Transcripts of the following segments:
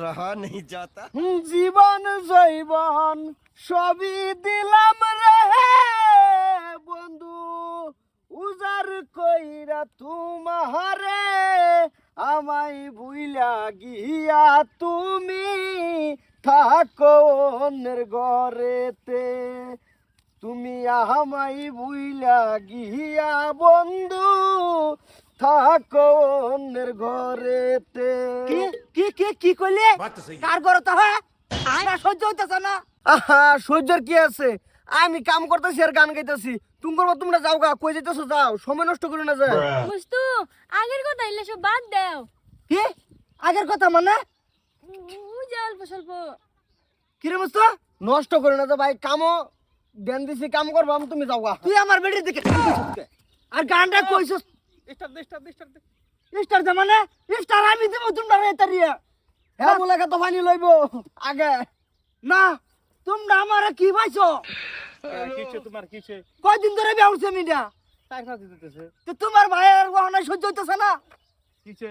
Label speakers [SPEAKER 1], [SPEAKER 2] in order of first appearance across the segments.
[SPEAKER 1] रहा नहीं जाता।
[SPEAKER 2] জীবন জৈবন সবই দিলাম রে বন্ধু উজার কইরা তোমারে আমায় ভুইলা গিয়া তুমি থাকো অন্যের ঘরেতে তুমি আমায় ভুইলা গিয়া বন্ধু থাকো অন্যের ঘরেতে কি কি কি কি কইলে কার ঘরতে হয় না সহ্য হইতেছে না আহা সহ্যের কি আছে আমি কাম করতেছি আর গান গাইতেছি তোমরা যাও গা কই যাইতেছো যাও সময় নষ্ট করে না যায়
[SPEAKER 3] মুস্তু আগের কথা ইলে সব বাদ দাও
[SPEAKER 2] কি আগের কথা মানে
[SPEAKER 3] বুঝে অল্প স্বল্প
[SPEAKER 2] কি রে মুস্ত নষ্ট করে না তো ভাই কামও দেন দিছি কাম করবাম তুমি যাও গা তুই আমার বেটির দিকে আর গানটা কইছস স্টার দে মানে স্টার আমি দেব তোমরা রেতারিয়া হ্যাঁ বলে তো পানি লইবো আগে না তোমরা আমারে কি পাইছো
[SPEAKER 4] কিছে তোমার কিছে
[SPEAKER 2] কয়দিন ধরে বেউছে মিডিয়া
[SPEAKER 4] টাকা দিতেছে
[SPEAKER 2] তো তোমার ভাইয়ের গহনা সহ্য হইতেছে না
[SPEAKER 4] কিছে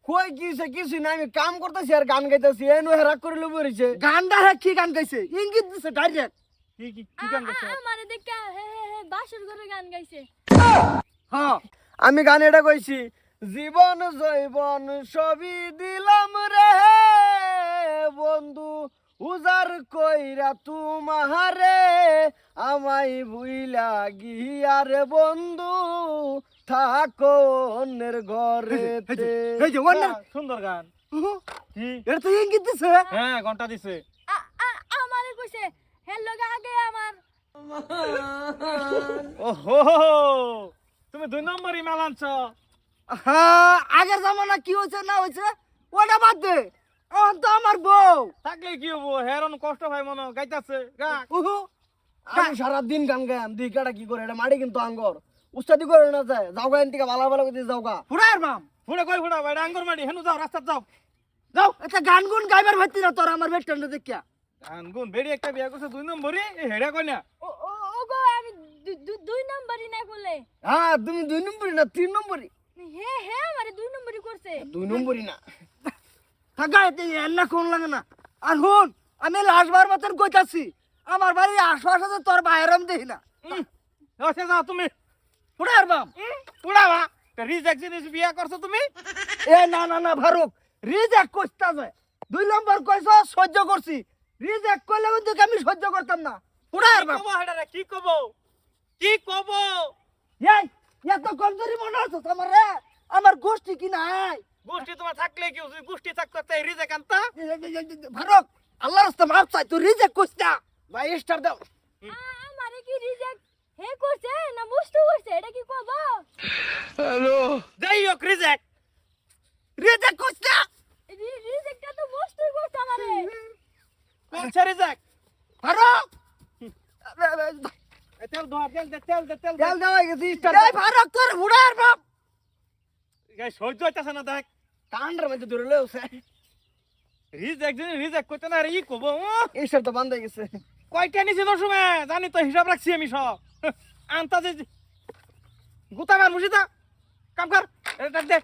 [SPEAKER 2] কই কিছে কিছু না আমি কাম করতেছি আর গান গাইতেছি এনো হেরা করে লব রইছে গানটা হে কি গান গাইছে ইঙ্গিত দিছে ডাইরেক্ট
[SPEAKER 4] কি গান গাইছে
[SPEAKER 3] আমারে দেখা হে হে হে বাসর ঘরে গান গাইছে
[SPEAKER 2] হ্যাঁ আমি গান এটা কইছি জীবন জৈবন সবই দিলাম রে বন্ধু উজার কইরা তোমারে আমায় ভুইলা গিয়া রে বন্ধু থাকো অন্যের ঘরেতে এই যে ওন্না
[SPEAKER 4] সুন্দর গান কি
[SPEAKER 2] এটা তো ইঙ্গিত দিছে
[SPEAKER 4] হ্যাঁ ঘন্টা দিছে
[SPEAKER 3] আমারে কইছে হে লগা আগে আমার
[SPEAKER 4] ওহো তুমি 2 নম্বরই মালানছ
[SPEAKER 2] হ্যাঁ আগের জামানা কি হইছে না হইছে ওটা বাদ দে এখন তো আমার বউ
[SPEAKER 4] থাকলে কি হবো হেরন কষ্ট হয় মনে গাইতাছে গা
[SPEAKER 2] উহু আমি সারা দিন গান গায়াম দিকাটা কি করে এটা মাটি কিন্তু আঙ্গর উস্তাদি করে না যায় যাও গান থেকে ভালো ভালো করে যাও গা
[SPEAKER 4] ফুড়ার মাম ফুড়ে কই ফুড়া ভাই আঙ্গুর মাটি হেনু যাও রাস্তা যাও
[SPEAKER 2] যাও এটা গান গুন গাইবার ভাইতি না তোর আমার বেস্ট্যান্ডে দেখিয়া
[SPEAKER 4] গান গুন বেড়ি একটা বিয়া করছে 2 নম্বরই এই হেডা কই না
[SPEAKER 3] ও গো আমি দুই নম্বরই না বলে
[SPEAKER 2] হ্যাঁ তুমি 2 নম্বরই না 3 নম্বরই
[SPEAKER 3] হে হে আমারে 2 নম্বরই করছে
[SPEAKER 2] 2 নম্বরই না থাকা এতে এন্না কোন লাগে না আর হুন আমি লাস্টবার মতন কইতাছি আমার বাড়ি আশপাশে তোর বাইরম দেখি না
[SPEAKER 4] আচ্ছা যাও তুমি
[SPEAKER 2] ফুড়ার বাম
[SPEAKER 4] ফুড়াবা রিজেক্ট জিনিস বিয়া করছো তুমি
[SPEAKER 2] এ না না না ফারুক রিজেক্ট কইতা যায় 2 নম্বর কইছো সহ্য করছি রিজেক্ট কইলে কিন্তু আমি সহ্য করতাম না ফুড়ার বাম
[SPEAKER 4] কব হেডা কি কব
[SPEAKER 2] এই এত কমজোরি মনে হচ্ছে তোমার রে আমার গোষ্ঠী কি নাই
[SPEAKER 4] গোষ্ঠী তোমার থাকলে কি যদি গোষ্ঠী থাকতো তাই রিজেক্ট আনতা
[SPEAKER 2] ফারুক আল্লাহর রাস্তা মাফ চাই তুই রিজেক্ট কইতা ভাই স্টার দাও
[SPEAKER 3] আমারে কি রিজেক্ট হে করছে না মুস্তু করছে এটা কি কব
[SPEAKER 4] যাই হোক রিজেক্ট
[SPEAKER 2] রিজেক্ট কইতা
[SPEAKER 3] রিজেক্টটা তো মুস্তু করছে আমারে
[SPEAKER 4] কোনছে রিজেক্ট
[SPEAKER 2] ফারুক
[SPEAKER 4] তেল দোয়া তেল
[SPEAKER 2] তেল দেওয়া গেছে স্টার এই ফারুক তোর ফুড়ার বাম
[SPEAKER 4] গাই সহ্য হইতাছে না দেখ
[SPEAKER 2] কান্ডার মধ্যে ধরে লউছে
[SPEAKER 4] রিজেক্ট করতে না রে ই কব
[SPEAKER 2] স্টার তো বন্ধ হয়ে গেছে
[SPEAKER 4] কয়টা নিছি তোর সময় জানি তো হিসাব রাখছি আমি সব আনতা যে গুতা মার মুসিদা কাম কর এটা দে